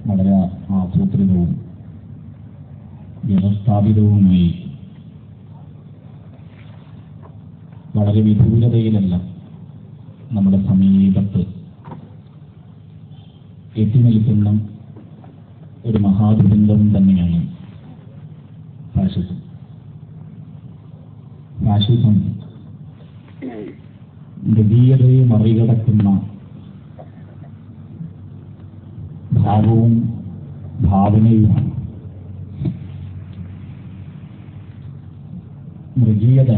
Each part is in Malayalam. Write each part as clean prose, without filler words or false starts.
വളരെ ആസൂത്രിതവും വ്യവസ്ഥാപിതവുമായി വളരെ വിദൂരതയിലല്ല നമ്മുടെ സമീപത്ത് എത്തി നിൽക്കുന്ന ഒരു മഹാദുരന്തം തന്നെയാണ് ഫാഷിസം. ഫാഷിസം മൃഗീയതയെ മറികടക്കുന്ന ഭാവവും ഭാവനയുമാണ്. മൃഗീയത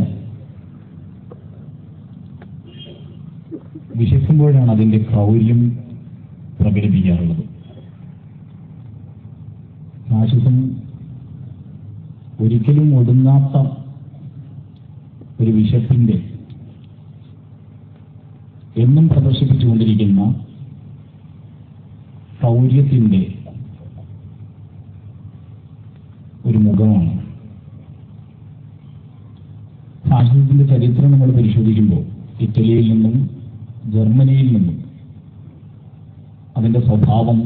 വിശക്കുമ്പോഴാണ് അതിൻ്റെ ക്രൗര്യം പ്രകടിപ്പിക്കാറുള്ളത്. ഫാഷിസം ഒരിക്കലും ഒടുങ്ങാത്ത ഒരു വിശപ്പിന്റെ എന്നും പ്രദർശിപ്പിച്ചുകൊണ്ടിരിക്കുന്ന ക്രൗര്യത്തിന്റെ ഒരു മുഖമാണ്. ഫാഷിസത്തിന്റെ ചരിത്രം നമ്മൾ പരിശോധിക്കുമ്പോൾ ഇറ്റലിയിൽ നിന്നും ജർമ്മനിയിൽ നിന്നും അതിൻ്റെ സ്വഭാവം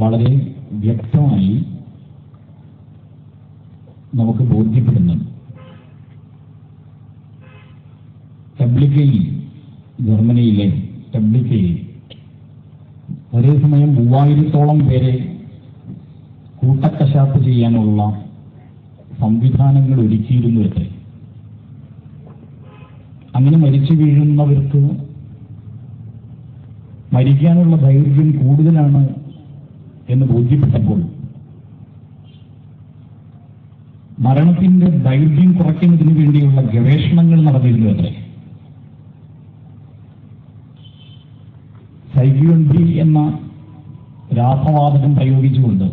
വളരെ വ്യക്തമായി നമുക്ക് ബോധ്യപ്പെടുന്നുണ്ട്. ടെബ്ലിക്കയിൽ, ജർമ്മനിയിലെ ടെബ്ലിക്കയിൽ ഒരേ സമയം 3000-ഓളം പേരെ കൂട്ടക്കശാപ്പ് ചെയ്യാനുള്ള സംവിധാനങ്ങൾ ഒരുക്കിയിരുന്നു അത്രേ. അങ്ങനെ മരിച്ചു വീഴുന്നവർക്ക് മരിക്കാനുള്ള ദൈർഘ്യം കൂടുതലാണ് എന്ന് ബോധ്യപ്പെട്ടപ്പോൾ മരണത്തിന്റെ ദൈർഘ്യം കുറയ്ക്കുന്നതിന് വേണ്ടിയുള്ള ഗവേഷണങ്ങൾ നടന്നിരുന്നു അത്രേ. സൈക്ലോൺബി എന്ന രാസവാതകം പ്രയോഗിച്ചുകൊണ്ട്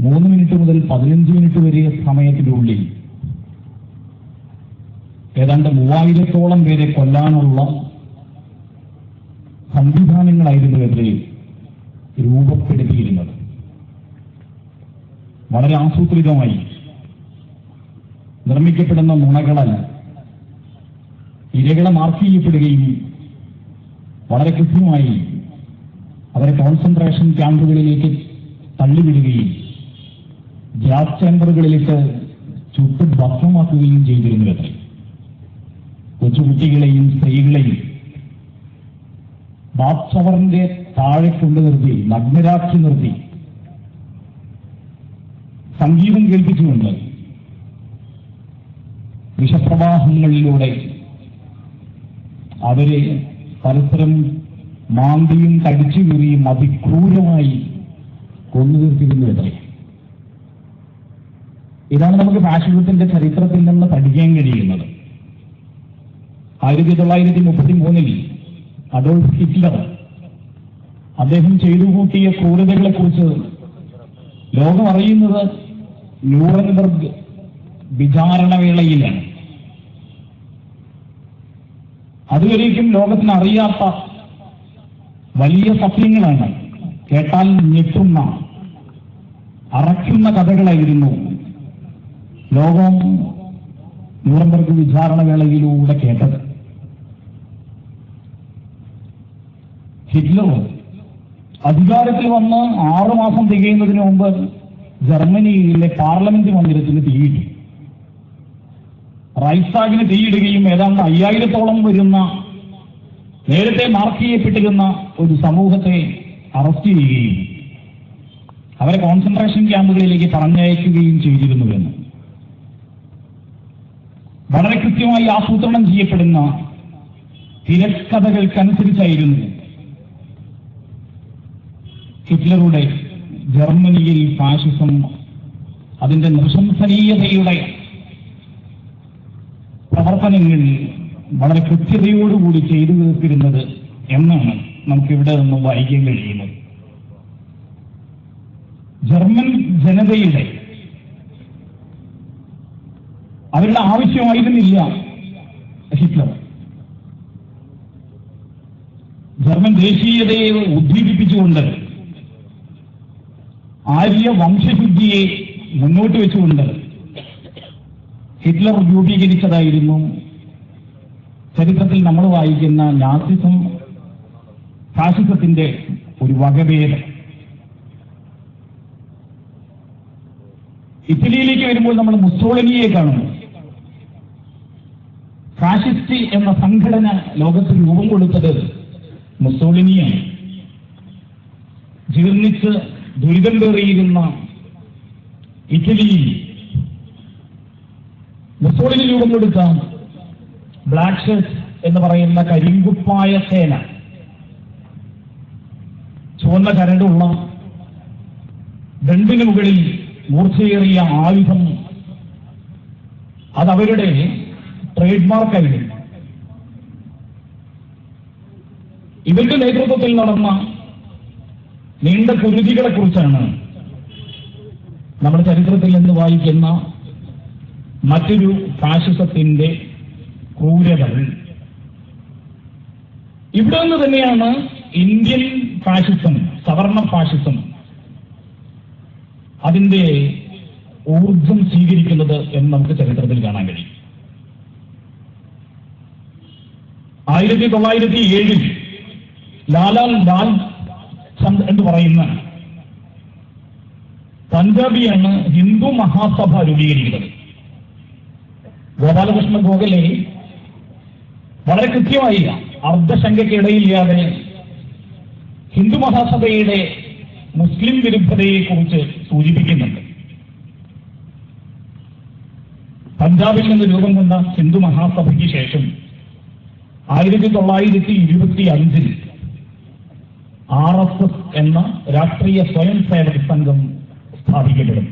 3 മിനിറ്റ് മുതൽ 15 മിനിറ്റ് വരെ സമയത്തിനുള്ളിൽ ഏതാണ്ട് 3000-ഓളം പേരെ കൊല്ലാനുള്ള സംവിധാനങ്ങളായിരുന്നു എതിരെ രൂപപ്പെടുത്തിയിരുന്നത്. വളരെ ആസൂത്രിതമായി നിർമ്മിക്കപ്പെടുന്ന നുണകളാൽ ഇരകളെ മാർക്ക് ചെയ്യപ്പെടുകയും വളരെ കൃത്യമായി അവരെ കോൺസെൻട്രേഷൻ ക്യാമ്പുകളിലേക്ക് തള്ളിവിടുകയും ഗ്യാസ് ചേമ്പറുകളിലേക്ക് ചുട്ട് ഭസ്മമാക്കുകയും ചെയ്തിരുന്നു അത്രേ. കൊച്ചുകുട്ടികളെയും സ്ത്രീകളെയും ബാത്ത് ഷവറിന്റെ താഴെ കൊണ്ടു നിർത്തി നഗ്നരാക്കി നിർത്തി സംഗീതം കേൾപ്പിച്ചുകൊണ്ട് വിഷപ്രവാഹങ്ങളിലൂടെ അവരെ പരസ്പരം മാന്തിയും കടിച്ചു കീറിയും അതിക്രൂരമായി കൊന്നു തീർത്തിരുന്നു അത്രേ. ഇതാണ് നമുക്ക് ഫാഷിസത്തിന്റെ ചരിത്രത്തിൽ നിന്ന് പഠിക്കാൻ കഴിയുന്നത്. 1933 അഡോൾഫ് ഹിറ്റ്ലർ അദ്ദേഹം ചെയ്തു കൂട്ടിയ ക്രൂരതകളെക്കുറിച്ച് ലോകം അറിയുന്നത് ന്യൂറംബർഗ് വിചാരണവേളയിലാണ്. അതുവരേക്കും ലോകത്തിന് അറിയാത്ത വലിയ സത്യങ്ങളാണ്, കേട്ടാൽ ഞെട്ടുന്ന അറയ്ക്കുന്ന കഥകളായിരുന്നു ലോകം ന്യൂറംബർഗ് വിചാരണവേളയിലൂടെ കേട്ടത്. ഹിറ്റ്ലർ അധികാരത്തിൽ വന്ന് 6 മാസം തികയുന്നതിന് മുമ്പ് ജർമ്മനിയിലെ പാർലമെന്റ് മന്ദിരത്തിന് തീയിട്ടു. റൈക്സ്ടാഗിന് തീയിടുകയും ഏതാണ്ട് 5000-ഓളം വരുന്ന നേരത്തെ മാർക്ക് ചെയ്യപ്പെട്ടിരുന്ന ഒരു സമൂഹത്തെ അറസ്റ്റ് ചെയ്യുകയും അവരെ കോൺസെൻട്രേഷൻ ക്യാമ്പുകളിലേക്ക് പറഞ്ഞയക്കുകയും ചെയ്തിരുന്നുവെന്ന് വളരെ കൃത്യമായി ആസൂത്രണം ചെയ്യപ്പെടുന്ന തിരക്കഥകൾക്കനുസരിച്ചായിരുന്നു ഹിറ്റ്ലറുടെ ജർമ്മനിയിൽ ഫാഷിസം അതിന്റെ നൃശംസനീയതയുടെ പ്രവർത്തനങ്ങൾ വളരെ കൃത്യതയോടുകൂടി ചെയ്തു തീർത്തിരുന്നത് എന്നാണ് നമുക്കിവിടെ നിന്നും വായിക്കാൻ കഴിയുന്നത്. ജർമ്മൻ ജനതയുടെ അവരുടെ ആവശ്യമായിരുന്നില്ല ഹിറ്റ്ലർ. ജർമ്മൻ ദേശീയതയെ ഉദ്ദീപിപ്പിച്ചുകൊണ്ട് ആര്യ വംശശുദ്ധിയെ മുന്നോട്ട് വെച്ചുകൊണ്ട് ഹിറ്റ്ലർ രൂപീകരിച്ചതായിരുന്നു ചരിത്രത്തിൽ നമ്മൾ വായിക്കുന്ന നാസിസം ഫാഷിസത്തിന്റെ ഒരു വകഭേദം. ഇറ്റലിയിലേക്ക് വരുമ്പോൾ നമ്മൾ മുസോളിനിയെ കാണുന്നു. ഫാഷിസ്റ്റ് എന്ന സംഘടന ലോകത്ത് രൂപം കൊടുത്തത് മുസോളിനിയാണ്. ജീർണിച്ച് ദുരിതം പേറിയിരുന്ന ഇറ്റലിയിൽ മുസോളിനി രൂപം കൊടുത്ത ബ്ലാക്ക് ഷർട്ട് എന്ന് പറയുന്ന കരിങ്കുപ്പായ സേന, ചുവന്ന കരടുള്ള ദണ്ടിന് മുകളിൽ മൂർച്ചയേറിയ ആയുധം, അതവരുടെ ട്രേഡ് മാർക്കായിരുന്നു. ഇവരുടെ നേതൃത്വത്തിൽ നടന്ന നീണ്ട കുരുതികളെ കുറിച്ചാണ് നമ്മുടെ ചരിത്രത്തിൽ നിന്ന് വായിക്കുന്ന മറ്റൊരു ഫാഷിസത്തിന്റെ ക്രൂരതകൾ. ഇവിടെ നിന്ന് തന്നെയാണ് ഇന്ത്യൻ ഫാഷിസം, സവർണ ഫാഷിസം അതിന്റെ ഊർജം സ്വീകരിക്കുന്നത് എന്ന് നമുക്ക് ചരിത്രത്തിൽ കാണാൻ കഴിയും. 1907 ലാലാ ലാൽ ചന്ദ് എന്ന് പറയുന്ന പഞ്ചാബിയാണ് ഹിന്ദു മഹാസഭ രൂപീകരിക്കുന്നത്. ഗോപാലകൃഷ്ണ ഗോഖലെ വളരെ കൃത്യമായി അർദ്ധശങ്കയ്ക്കിടയില്ലാതെ ഹിന്ദു മഹാസഭയുടെ മുസ്ലിം വിരുദ്ധതയെക്കുറിച്ച് സൂചിപ്പിക്കുന്നുണ്ട്. പഞ്ചാബിൽ നിന്ന് രൂപം കൊണ്ട ഹിന്ദു മഹാസഭയ്ക്ക് ശേഷം 1925 RSS എന്ന രാഷ്ട്രീയ സ്വയം സേവക സംഘം സ്ഥാപിക്കപ്പെടും.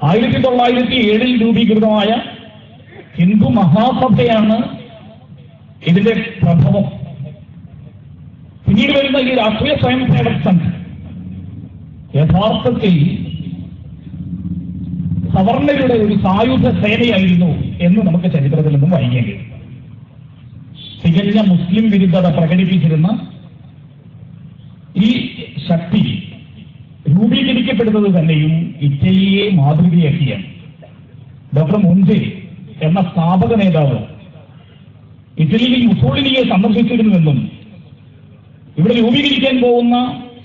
1907 രൂപീകൃതമായ ഹിന്ദു മഹാസഭയാണ് ഇതിന്റെ പ്രഭവം. പിന്നീട് വരുന്ന ഈ രാഷ്ട്രീയ സ്വയം സേവക സംഘം യഥാർത്ഥത്തിൽ സവർണരുടെ ഒരു സായുധ സേനയായിരുന്നു എന്ന് നമുക്ക് ചരിത്രത്തിൽ നിന്നും വായിക്കാൻ കഴിയും. തികഞ്ഞ മുസ്ലിം വിരുദ്ധത പ്രകടിപ്പിച്ചിരുന്ന ഈ ശക്തി രൂപീകരിക്കപ്പെടുന്നത് തന്നെയും ഇറ്റലിയെ മാതൃകയാക്കിയാണ്. ഡോക്ടർ മൊഞ്ചെ എന്ന സ്ഥാപക നേതാവ് ഇറ്റലിയിൽ മുസോളിനിയെ സന്ദർശിച്ചിരുന്നുവെന്നും ഇവിടെ രൂപീകരിക്കാൻ പോകുന്ന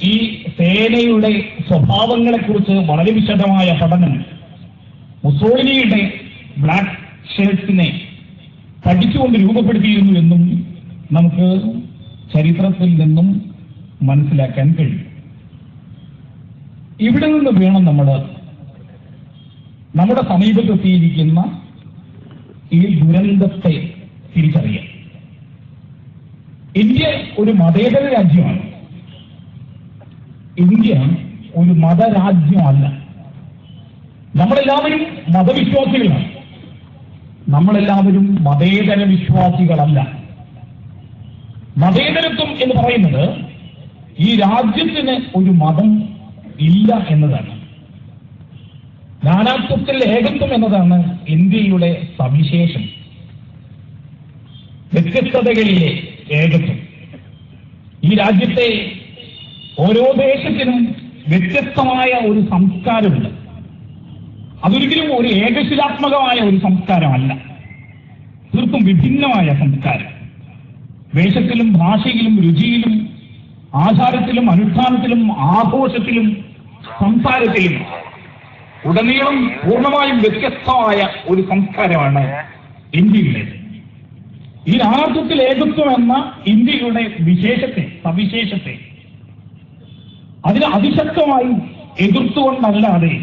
ഈ സേനയുടെ സ്വഭാവങ്ങളെക്കുറിച്ച് വളരെ വിശദമായ പഠനം മുസോളിനിയുടെ ബ്ലാക്ക് ഷർട്സിനെ പഠിച്ചുകൊണ്ട് രൂപപ്പെടുത്തിയിരുന്നു എന്നും നമുക്ക് ചരിത്രത്തിൽ നിന്നും മനസ്സിലാക്കാൻ കഴിയും. ഇവിടെ നിന്ന് വേണം നമ്മൾ നമ്മുടെ സമീപത്തെത്തിയിരിക്കുന്ന ഈ ദുരന്തത്തെ തിരിച്ചറിയാൻ. ഇന്ത്യ ഒരു മതേതര രാജ്യമാണ്. ഇന്ത്യ ഒരു മതരാജ്യമല്ല. നമ്മളെല്ലാവരും മതവിശ്വാസികളാണ്. നമ്മളെല്ലാവരും മതേതര വിശ്വാസികളല്ല. മതേതരത്വം എന്ന് പറയുന്നത് ഈ രാജ്യത്തിന് ഒരു മതം ഇല്ല എന്നതാണ്. നാനാത്വത്തിൽ ഏകത്വം എന്നതാണ് ഇന്ത്യയുടെ സവിശേഷം. വ്യത്യസ്തതകളിലെ ഏകത്വം. ഈ രാജ്യത്തെ ഓരോ ദേശത്തിനും വ്യത്യസ്തമായ ഒരു സംസ്കാരമുണ്ട്. അതൊരിക്കലും ഒരു ഏകശിലാത്മകമായ ഒരു സംസ്കാരമല്ല, തീർത്തും വിഭിന്നമായ സംസ്കാരം. വേഷത്തിലും ഭാഷയിലും രുചിയിലും ആചാരത്തിലും അനുഷ്ഠാനത്തിലും ആഘോഷത്തിലും സംസാരത്തിലും ഉടനീളം പൂർണ്ണമായും വ്യത്യസ്തമായ ഒരു സംസ്കാരമാണ് ഇന്ത്യയിലേത്. ഈ നാനാത്വത്തിൽ ഏകത്വം എന്ന ഇന്ത്യയുടെ സവിശേഷത്തെ അതിനെ അതിശക്തമായി എതിർത്തുകൊണ്ടല്ലാതെ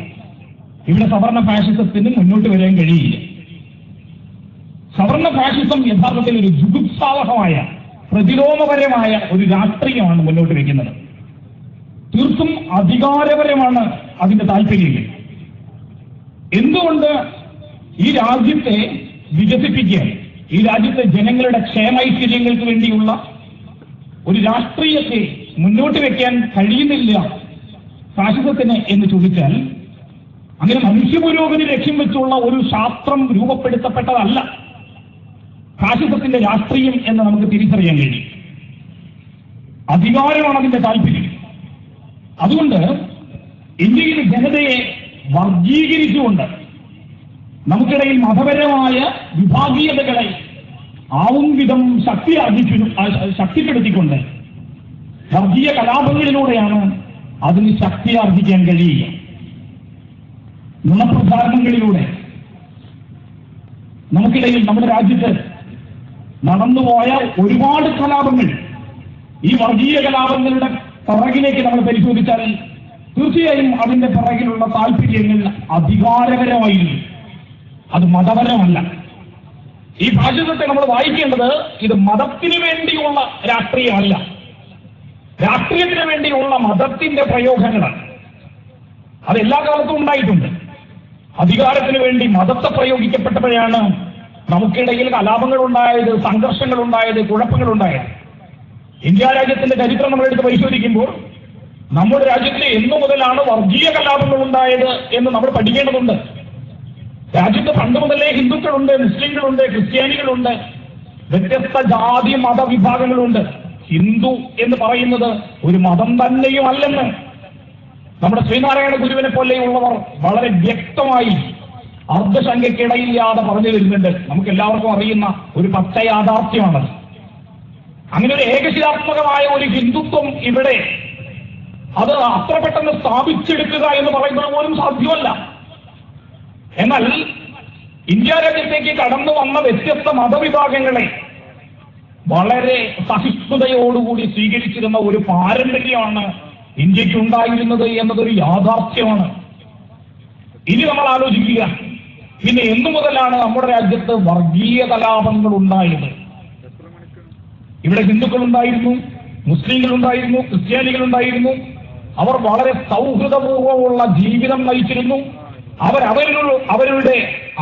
ഇവിടെ സവർണ ഫാഷിസത്തിന് മുന്നോട്ട് വരാൻ കഴിയില്ല. സവർണ ഫാഷിസം യഥാർത്ഥത്തിൽ ഒരു ജുഗുപ്സാവഹമായ പ്രതിലോമപരമായ ഒരു രാഷ്ട്രീയമാണ് മുന്നോട്ട് വയ്ക്കുന്നത്. തീർത്തും അധികാരപരമാണ് അതിന്റെ താല്പര്യങ്ങൾ. എന്തുകൊണ്ട് ഈ രാജ്യത്തെ വികസിപ്പിക്കാൻ, ഈ രാജ്യത്തെ ജനങ്ങളുടെ ക്ഷേമൈശ്വര്യങ്ങൾക്ക് വേണ്ടിയുള്ള ഒരു രാഷ്ട്രീയത്തെ മുന്നോട്ട് വയ്ക്കാൻ കഴിയുന്നില്ല ഫാഷിസത്തിന് എന്ന് ചോദിച്ചാൽ, അങ്ങനെ മനുഷ്യപുരോഗതി ലക്ഷ്യം വെച്ചുള്ള ഒരു ശാസ്ത്രം രൂപപ്പെടുത്തപ്പെട്ടതല്ല ഫാഷിസത്തിന്റെ രാഷ്ട്രീയം എന്ന് നമുക്ക് തിരിച്ചറിയാൻ കഴിയും. അധികാരമാണ് അതിന്റെ താല്പര്യം. അതുകൊണ്ട് ഇന്ത്യയിലെ ജനതയെ വർഗീകരിച്ചുകൊണ്ട് നമുക്കിടയിൽ മതപരമായ വിഭാഗീയതകളെ ആവും വിധം ശക്തിപ്പെടുത്തിക്കൊണ്ട് വർഗീയ കലാപങ്ങളിലൂടെയാണ് അതിന് ശക്തി ആർജിക്കാൻ കഴിയുക. നുണപ്രചാരണങ്ങളിലൂടെ നമുക്കിടയിൽ നമ്മുടെ രാജ്യത്ത് നടന്നുപോയ ഒരുപാട് കലാപങ്ങൾ, ഈ വർഗീയ കലാപങ്ങളുടെ പിറകിലേക്ക് നമ്മൾ പരിശോധിച്ചാൽ തീർച്ചയായും അതിന്റെ പിറകിലുള്ള താല്പര്യങ്ങൾ അധികാരപരമായിരുന്നു, അത് മതപരമല്ല. ഈ ഭാഷത്തെ നമ്മൾ വായിക്കേണ്ടത് ഇത് മതത്തിന് വേണ്ടിയുള്ള രാഷ്ട്രീയമല്ല, രാഷ്ട്രീയത്തിന് വേണ്ടിയുള്ള മതത്തിന്റെ പ്രയോഗങ്ങളാണ്. അത് എല്ലാ കാലത്തും ഉണ്ടായിട്ടുണ്ട്. അധികാരത്തിന് വേണ്ടി മതത്തെ പ്രയോഗിക്കപ്പെട്ടപ്പോഴാണ് നമുക്കിടയിൽ കലാപങ്ങൾ ഉണ്ടായത്, സംഘർഷങ്ങൾ ഉണ്ടായത്, കുഴപ്പങ്ങൾ ഉണ്ടായത്. ഇന്ത്യ രാജ്യത്തിന്റെ ചരിത്രം നമ്മളെടുത്ത് പരിശോധിക്കുമ്പോൾ നമ്മുടെ രാജ്യത്തിൽ എന്നു മുതലാണ് വർഗീയ കലാപങ്ങൾ ഉണ്ടായത് എന്ന് നമ്മൾ പഠിക്കേണ്ടതുണ്ട്. രാജ്യത്ത് പണ്ട് മുതലേ ഹിന്ദുക്കളുണ്ട്, മുസ്ലിങ്ങളുണ്ട്, ക്രിസ്ത്യാനികളുണ്ട്, വ്യത്യസ്ത ജാതി മതവിഭാഗങ്ങളുണ്ട്. ഹിന്ദു എന്ന് പറയുന്നത് ഒരു മതം തന്നെയും അല്ലെന്ന് നമ്മുടെ ശ്രീനാരായണ ഗുരുവിനെ പോലെയുള്ളവർ വളരെ വ്യക്തമായി അർദ്ധശങ്കയ്ക്കിടയില്ലാതെ പറഞ്ഞു വരുന്നുണ്ട്. നമുക്ക് എല്ലാവർക്കും അറിയുന്ന ഒരു പച്ച യാഥാർത്ഥ്യമാണത്. അങ്ങനെ ഒരു ഏകശിലാത്മകമായ ഒരു ഹിന്ദുത്വം ഇവിടെ അത് അത്ര പെട്ടെന്ന് സ്ഥാപിച്ചെടുക്കുക എന്ന് പറയുന്നത് പോലും സാധ്യമല്ല. എന്നാൽ ഇന്ത്യ രാജ്യത്തേക്ക് കടന്നു വന്ന വ്യത്യസ്ത മതവിഭാഗങ്ങളെ വളരെ സഹിഷ്ണുതയോടുകൂടി സ്വീകരിച്ചിരുന്ന ഒരു പാരമ്പര്യമാണ് ഇന്ത്യക്കുണ്ടായിരുന്നത് എന്നതൊരു യാഥാർത്ഥ്യമാണ്. ഇനി നമ്മൾ ആലോചിക്കുക, പിന്നെ എന്നു മുതലാണ് നമ്മുടെ രാജ്യത്ത് വർഗീയ കലാപങ്ങൾ ഉണ്ടായത്? ഇവിടെ ഹിന്ദുക്കളുണ്ടായിരുന്നു, മുസ്ലിങ്ങളുണ്ടായിരുന്നു, ക്രിസ്ത്യാനികളുണ്ടായിരുന്നു. അവർ വളരെ സൗഹൃദപൂർവമുള്ള ജീവിതം നയിച്ചിരുന്നു. അവരുടെ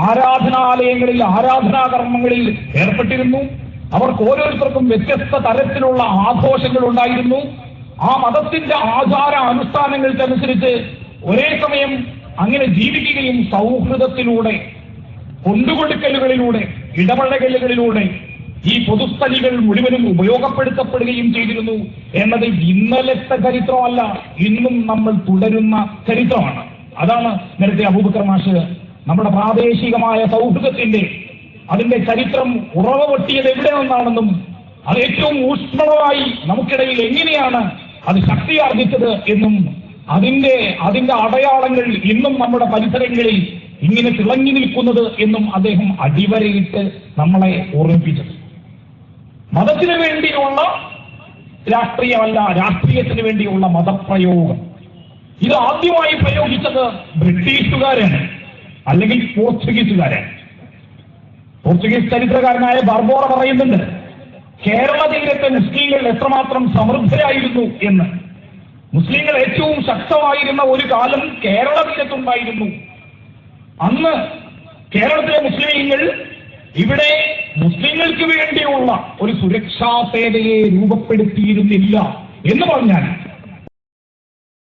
ആരാധനാലയങ്ങളിൽ, ആരാധനാകർമ്മങ്ങളിൽ ഏർപ്പെട്ടിരുന്നു. അവർക്ക് ഓരോരുത്തർക്കും വ്യത്യസ്ത തരത്തിലുള്ള ആഘോഷങ്ങൾ ഉണ്ടായിരുന്നു. ആ മതത്തിന്റെ ആചാര അനുഷ്ഠാനങ്ങൾക്കനുസരിച്ച് ഒരേ സമയം അങ്ങനെ ജീവിക്കുകയും സൗഹൃദത്തിലൂടെ, കൊണ്ടുകൊടുക്കലുകളിലൂടെ, ഇടപഴകലുകളിലൂടെ ഈ പൊതുസ്ഥലികൾ മുഴുവനും ഉപയോഗപ്പെടുത്തപ്പെടുകയും ചെയ്തിരുന്നു എന്നത് ഇന്നലത്തെ ചരിത്രമല്ല, ഇന്നും നമ്മൾ തുടരുന്ന ചരിത്രമാണ്. അതാണ് നേരത്തെ അബൂബക്കർ മാഷ് നമ്മുടെ പ്രാദേശികമായ സൗഹൃദത്തിന്റെ അതിന്റെ ചരിത്രം ഉറവ പൊട്ടിയത് എവിടെ നിന്നാണെന്നും അത് ഏറ്റവും ഊഷ്മളമായി നമുക്കിടയിൽ എങ്ങനെയാണ് അത് ശക്തിയാർജിച്ചത് എന്നും അതിന്റെ അടയാളങ്ങൾ ഇന്നും നമ്മുടെ പരിസരങ്ങളിൽ ഇങ്ങനെ തിളങ്ങി നിൽക്കുന്നത് എന്നും അദ്ദേഹം അടിവരയിട്ട് നമ്മളെ ഓർമ്മിപ്പിച്ചത്. മതത്തിന് വേണ്ടിയുള്ള രാഷ്ട്രീയമല്ല, രാഷ്ട്രീയത്തിന് വേണ്ടിയുള്ള മതപ്രയോഗം. ഇത് ആദ്യമായി പ്രയോഗിച്ചത് ബ്രിട്ടീഷുകാരാണ്, അല്ലെങ്കിൽ പോർച്ചുഗീസുകാരാണ്. പോർച്ചുഗീസ് ചരിത്രകാരനായ ബാർബോറ പറയുന്നുണ്ട്, കേരള തീരത്തെ മുസ്ലിങ്ങൾ എത്രമാത്രം സമൃദ്ധരായിരുന്നു എന്ന്. മുസ്ലിങ്ങൾ ഏറ്റവും ശക്തമായിരുന്ന ഒരു കാലം കേരള തീരത്തുണ്ടായിരുന്നു. അന്ന് കേരളത്തിലെ മുസ്ലിങ്ങൾ ഇവിടെ മുസ്ലിങ്ങൾക്ക് വേണ്ടിയുള്ള ഒരു സുരക്ഷാ സേനയെ രൂപപ്പെടുത്തിയിരുന്നില്ല എന്ന് പറഞ്ഞാൽ